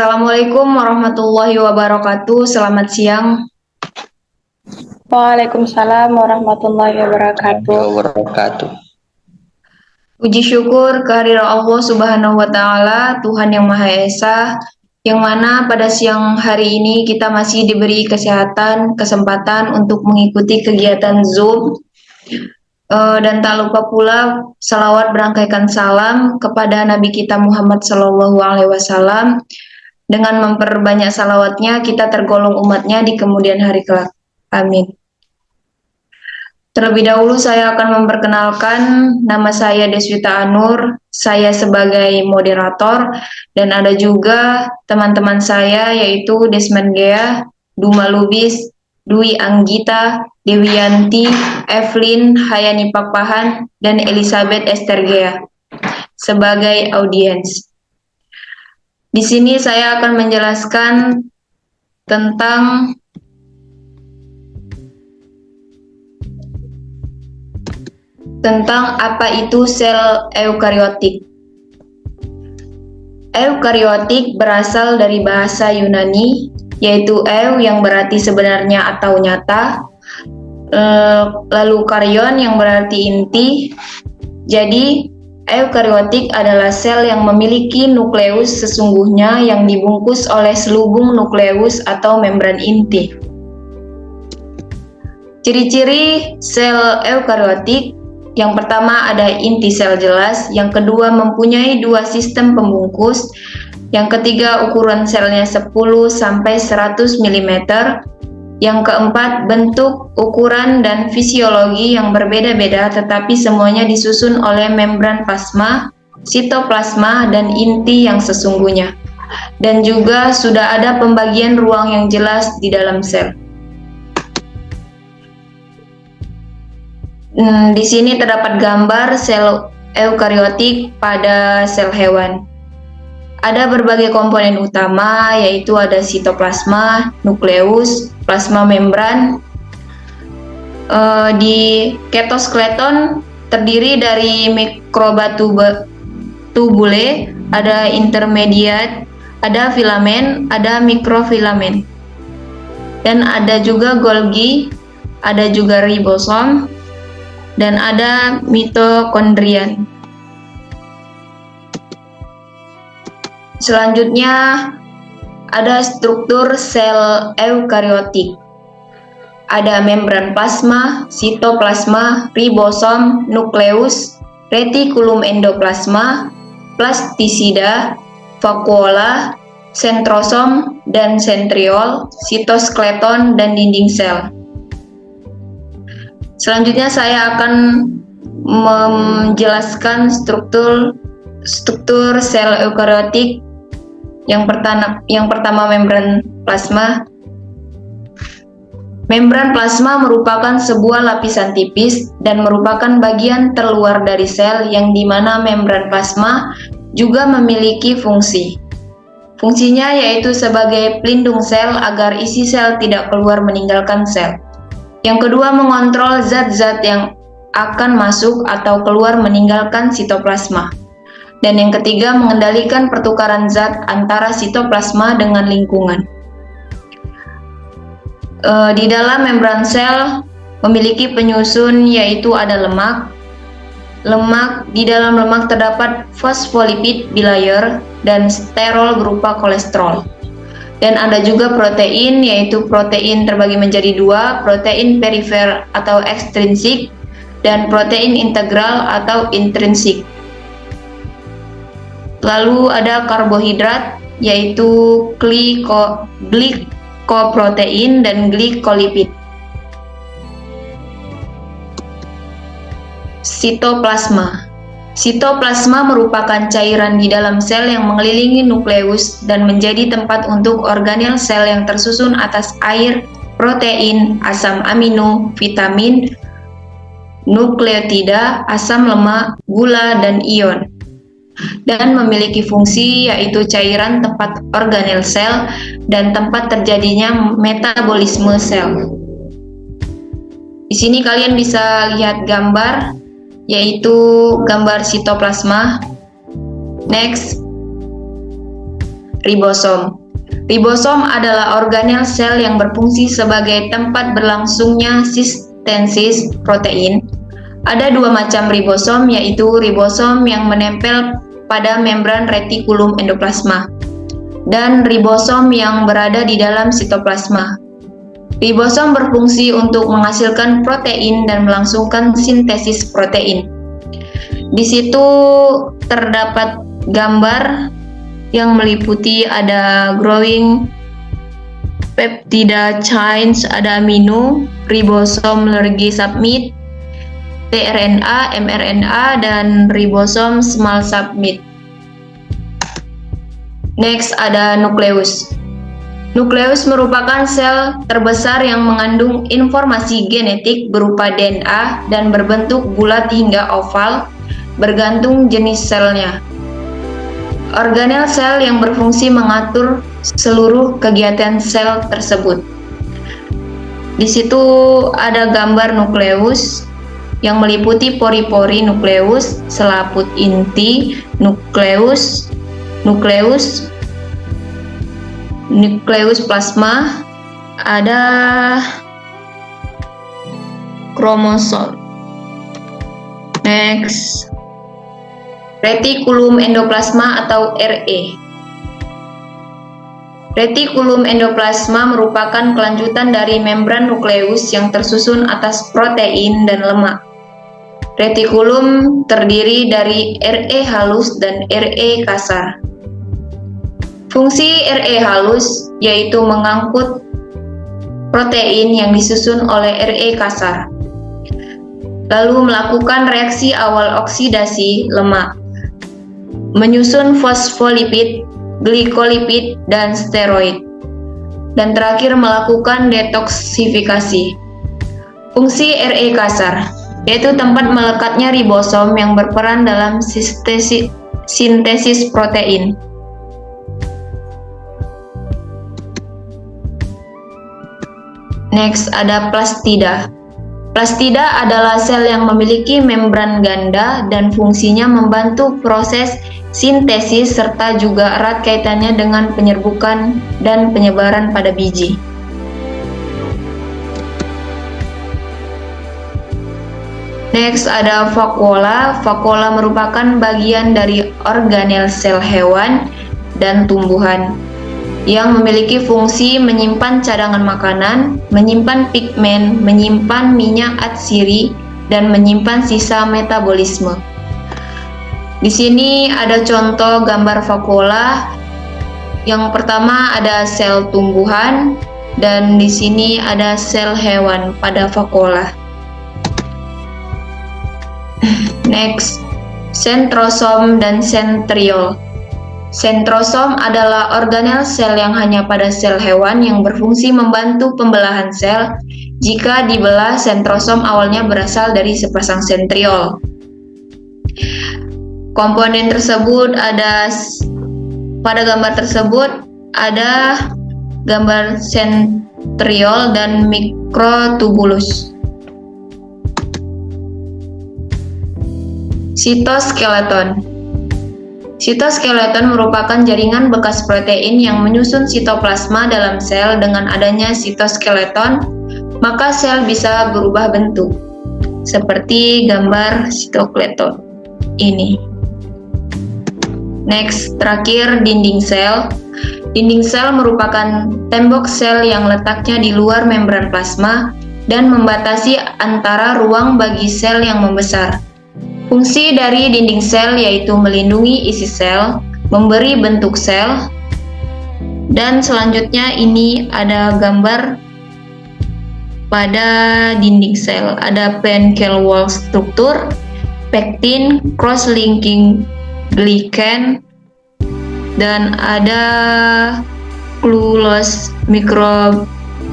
Assalamualaikum warahmatullahi wabarakatuh. Selamat siang. Waalaikumsalam warahmatullahi wabarakatuh. Puji syukur kehadirat Allah Subhanahu wa Ta'ala, Tuhan yang Maha Esa, yang mana pada siang hari ini kita masih diberi kesempatan untuk mengikuti kegiatan Zoom. Dan tak lupa pula salawat berangkaikan salam kepada Nabi kita Muhammad SAW. Dengan memperbanyak salawatnya, kita tergolong umatnya di kemudian hari kelak. Amin. Terlebih dahulu saya akan memperkenalkan, nama saya Deswita Anur, saya sebagai moderator, dan ada juga teman-teman saya yaitu Desmond Gea, Duma Lubis, Dwi Anggita, Dewianti, Evelyn Hayani Pakpahan, dan Elizabeth Esther Gea sebagai audiens. Di sini saya akan menjelaskan tentang apa itu sel eukariotik. Eukariotik berasal dari bahasa Yunani, yaitu yang berarti sebenarnya atau nyata, lalu karyon yang berarti inti. Jadi, eukariotik adalah sel yang memiliki nukleus sesungguhnya yang dibungkus oleh selubung nukleus atau membran inti. Ciri-ciri sel eukariotik: yang pertama ada inti sel jelas, yang kedua mempunyai dua sistem pembungkus, yang ketiga ukuran selnya 10-100 mm, yang keempat bentuk, ukuran, dan fisiologi yang berbeda-beda tetapi semuanya disusun oleh membran plasma, sitoplasma, dan inti yang sesungguhnya. Dan juga sudah ada pembagian ruang yang jelas di dalam sel. Di sini terdapat gambar sel eukariotik pada sel hewan. Ada berbagai komponen utama, yaitu ada sitoplasma, nukleus, plasma membran. Di ketoskeleton terdiri dari mikrotubule, ada intermediat, ada filamen, ada mikrofilamen. Dan ada juga Golgi, ada juga ribosom, dan ada mitokondrian. Selanjutnya ada struktur sel eukariotik. Ada membran plasma, sitoplasma, ribosom, nukleus, retikulum endoplasma, plastisida, vakuola, sentrosom, dan sentriol, sitoskeleton, dan dinding sel. Selanjutnya saya akan menjelaskan struktur sel eukariotik. Yang pertama membran plasma. Membran plasma merupakan sebuah lapisan tipis dan merupakan bagian terluar dari sel yang dimana membran plasma juga memiliki fungsi. Fungsinya yaitu sebagai pelindung sel agar isi sel tidak keluar meninggalkan sel. Yang kedua, mengontrol zat-zat yang akan masuk atau keluar meninggalkan sitoplasma. Dan yang ketiga, mengendalikan pertukaran zat antara sitoplasma dengan lingkungan. Di dalam membran sel memiliki penyusun, yaitu ada lemak. Di dalam lemak terdapat fosfolipid bilayer dan sterol berupa kolesterol. Dan ada juga protein, yaitu protein terbagi menjadi dua, protein perifer atau ekstrinsik, dan protein integral atau intrinsik. Lalu ada karbohidrat, yaitu glikoprotein dan glikolipid. Sitoplasma merupakan cairan di dalam sel yang mengelilingi nukleus dan menjadi tempat untuk organel sel yang tersusun atas air, protein, asam amino, vitamin, nukleotida, asam lemak, gula, dan ion. Dan memiliki fungsi yaitu cairan tempat organel sel dan tempat terjadinya metabolisme sel. Di sini kalian bisa lihat gambar, yaitu gambar sitoplasma. Next. ribosom. Ribosom adalah organel sel yang berfungsi sebagai tempat berlangsungnya sintesis protein. Ada dua macam ribosom, yaitu ribosom yang menempel pada membran retikulum endoplasma dan ribosom yang berada di dalam sitoplasma. Ribosom berfungsi untuk menghasilkan protein dan melangsungkan sintesis protein. Di situ terdapat gambar yang meliputi ada growing peptida chains, ada amino, ribosom Lurgi submit, tRNA, mRNA, dan ribosom small submit. Next ada nukleus. Nukleus merupakan sel terbesar yang mengandung informasi genetik berupa DNA dan berbentuk bulat hingga oval, bergantung jenis selnya. Organel sel yang berfungsi mengatur seluruh kegiatan sel tersebut. Di situ ada gambar nukleus yang meliputi pori-pori nukleus, selaput inti nukleus plasma, ada kromosom. Next, retikulum endoplasma atau RE. Retikulum endoplasma merupakan kelanjutan dari membran nukleus yang tersusun atas protein dan lemak. Retikulum terdiri dari RE halus dan RE kasar. Fungsi RE halus yaitu mengangkut protein yang disusun oleh RE kasar, lalu melakukan reaksi awal oksidasi lemak, menyusun fosfolipid, glikolipid, dan steroid, dan terakhir melakukan detoksifikasi. Fungsi RE kasar yaitu tempat melekatnya ribosom yang berperan dalam sintesis protein. Next ada plastida. Plastida adalah sel yang memiliki membran ganda dan fungsinya membantu proses sintesis serta juga erat kaitannya dengan penyerbukan dan penyebaran pada biji. Next ada vakuola. Vakuola merupakan bagian dari organel sel hewan dan tumbuhan yang memiliki fungsi menyimpan cadangan makanan, menyimpan pigmen, menyimpan minyak atsiri, dan menyimpan sisa metabolisme. Di sini ada contoh gambar vakuola. Yang pertama ada sel tumbuhan dan di sini ada sel hewan pada vakuola. Next, sentrosom dan sentriol. Sentrosom adalah organel sel yang hanya pada sel hewan yang berfungsi membantu pembelahan sel. Jika dibelah, sentrosom awalnya berasal dari sepasang sentriol. Komponen tersebut ada pada gambar tersebut ada gambar sentriol dan mikrotubulus. Sitoskeleton. Sitoskeleton merupakan jaringan bekas protein yang menyusun sitoplasma dalam sel. Dengan adanya sitoskeleton, maka sel bisa berubah bentuk, seperti gambar sitoskeleton ini. Next, terakhir dinding sel. Dinding sel merupakan tembok sel yang letaknya di luar membran plasma dan membatasi antara ruang bagi sel yang membesar. Fungsi dari dinding sel yaitu melindungi isi sel, memberi bentuk sel, dan selanjutnya ini ada gambar pada dinding sel. Ada Pankel wall struktur, pektin, cross-linking glycan, dan ada klulose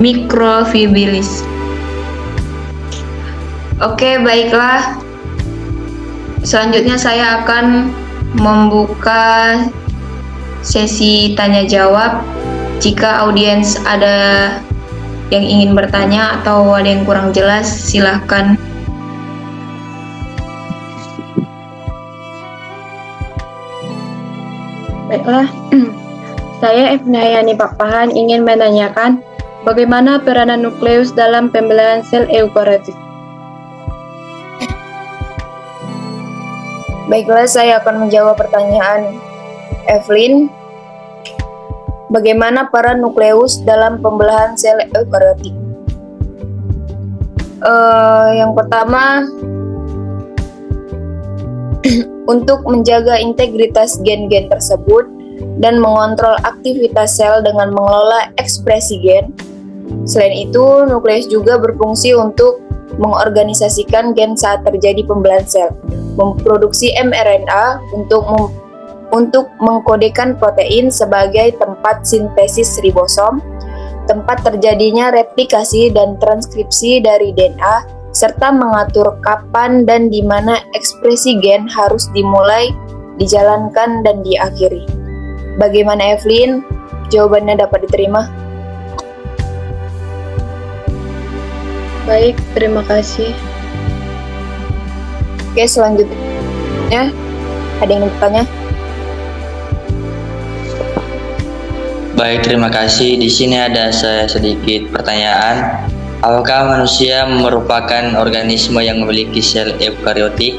microfibrilis. Oke, baiklah. Selanjutnya saya akan membuka sesi tanya jawab. Jika audiens ada yang ingin bertanya atau ada yang kurang jelas, silahkan. Baiklah, Saya Ifnayani Pakpahan ingin menanyakan bagaimana peranan nukleus dalam pembelahan sel eukariotik. Baiklah, saya akan menjawab pertanyaan Evelyn. Bagaimana peran nukleus dalam pembelahan sel eukariotik? Yang pertama, untuk menjaga integritas gen-gen tersebut dan mengontrol aktivitas sel dengan mengelola ekspresi gen. Selain itu, nukleus juga berfungsi untuk mengorganisasikan gen saat terjadi pembelahan sel, memproduksi mRNA untuk mengkodekan protein sebagai tempat sintesis ribosom, tempat terjadinya replikasi dan transkripsi dari DNA, serta mengatur kapan dan di mana ekspresi gen harus dimulai, dijalankan, dan diakhiri. Bagaimana Evelyn? Jawabannya dapat diterima? Baik, terima kasih. Oke, selanjutnya ada yang ingin bertanya? Baik, terima kasih. Di sini ada sedikit pertanyaan. Apakah manusia merupakan organisme yang memiliki sel eukariotik?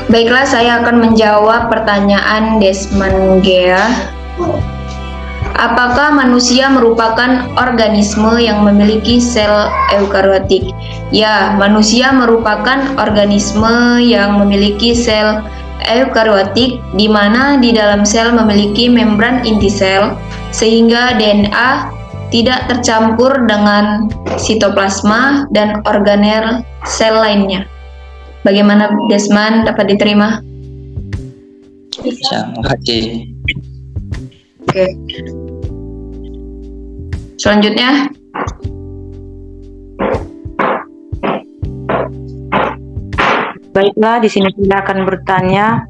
Baiklah, saya akan menjawab pertanyaan Desmond Gea. Apakah manusia merupakan organisme yang memiliki sel eukariotik? Ya, manusia merupakan organisme yang memiliki sel eukariotik, di mana di dalam sel memiliki membran inti sel, sehingga DNA tidak tercampur dengan sitoplasma dan organel sel lainnya. Bagaimana Desmond, dapat diterima? Terima kasih. Oke. Selanjutnya, baiklah, di sini kita akan bertanya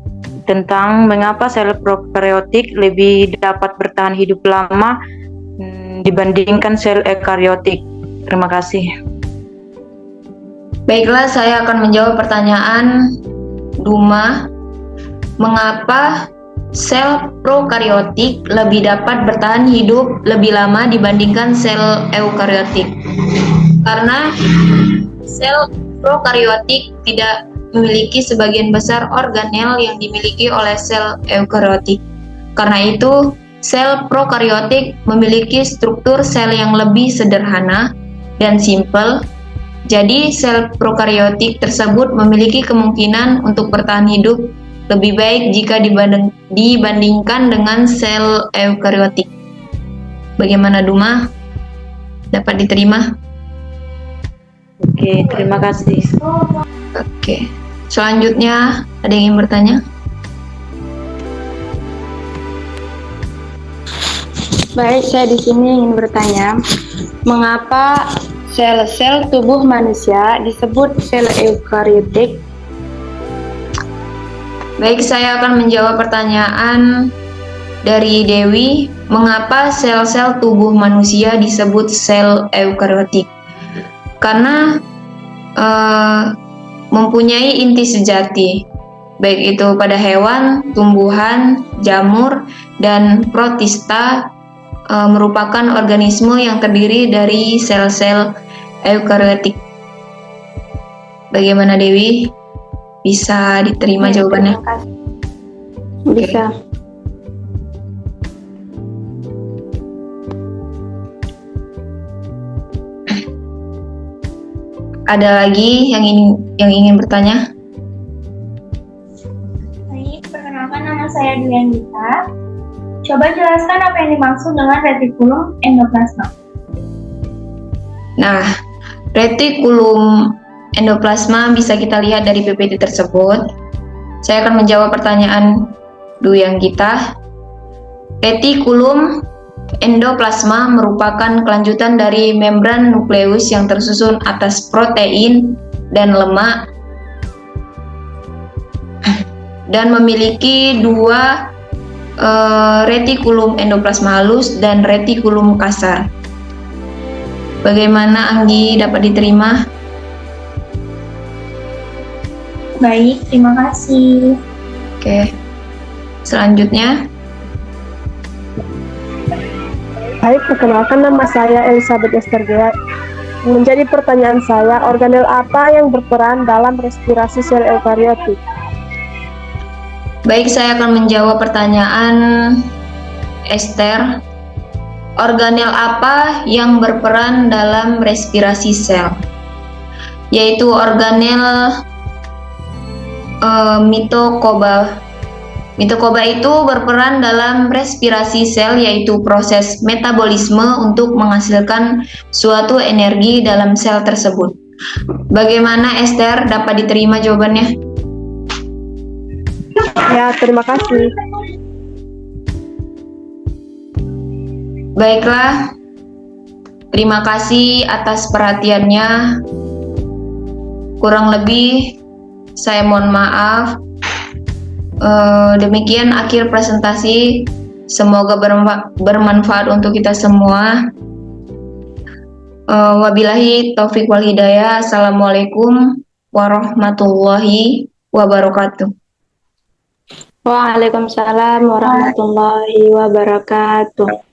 tentang mengapa sel prokaryotik lebih dapat bertahan hidup lama dibandingkan sel eukaryotik. Terima kasih. baiklah, saya akan menjawab pertanyaan Duma. Mengapa sel prokaryotik lebih dapat bertahan hidup lebih lama dibandingkan sel eukaryotik? Karena sel prokaryotik tidak memiliki sebagian besar organel yang dimiliki oleh sel eukaryotik. Karena itu, sel prokaryotik memiliki struktur sel yang lebih sederhana dan simpel. Jadi, sel prokaryotik tersebut memiliki kemungkinan untuk bertahan hidup lebih baik jika dibandingkan dengan sel eukaryotik. Bagaimana Duma? Dapat diterima? Oke, terima kasih. Oke. Selanjutnya, ada yang ingin bertanya? Baik, saya di sini ingin bertanya, mengapa sel-sel tubuh manusia disebut sel eukariotik? Baik, saya akan menjawab pertanyaan dari Dewi. Mengapa sel-sel tubuh manusia disebut sel eukariotik? Karena mempunyai inti sejati, baik itu pada hewan, tumbuhan, jamur, dan protista, merupakan organisme yang terdiri dari sel-sel eukariotik. Bagaimana Dewi? Bisa diterima jawabannya? Terima kasih. Bisa. Ada lagi yang ingin bertanya? Baik, perkenalkan nama saya Dwi Anggita. Coba jelaskan apa yang dimaksud dengan retikulum endoplasma. Nah, retikulum endoplasma bisa kita lihat dari PPT tersebut. Saya akan menjawab pertanyaan Dwi Anggita. Retikulum endoplasma merupakan kelanjutan dari membran nukleus yang tersusun atas protein dan lemak dan memiliki dua retikulum endoplasma halus dan retikulum kasar. Bagaimana Anggi, dapat diterima? Baik, terima kasih. Oke. Selanjutnya, Baik, perkenalkan nama saya Elizabeth Esther Gea. Menjadi pertanyaan saya, organel apa yang berperan dalam respirasi sel eukariotik? Baik, saya akan menjawab pertanyaan Esther. Organel apa yang berperan dalam respirasi sel? Yaitu organel mitokoba. Mitokoba itu berperan dalam respirasi sel, yaitu proses metabolisme untuk menghasilkan suatu energi dalam sel tersebut. Bagaimana Esther, dapat diterima jawabannya? Ya, terima kasih. Baiklah, terima kasih atas perhatiannya. Kurang lebih saya mohon maaf. Demikian akhir presentasi. Semoga bermanfaat untuk kita semua. Wabillahi taufik wal hidayah. Assalamualaikum warahmatullahi wabarakatuh. Waalaikumsalam warahmatullahi wabarakatuh.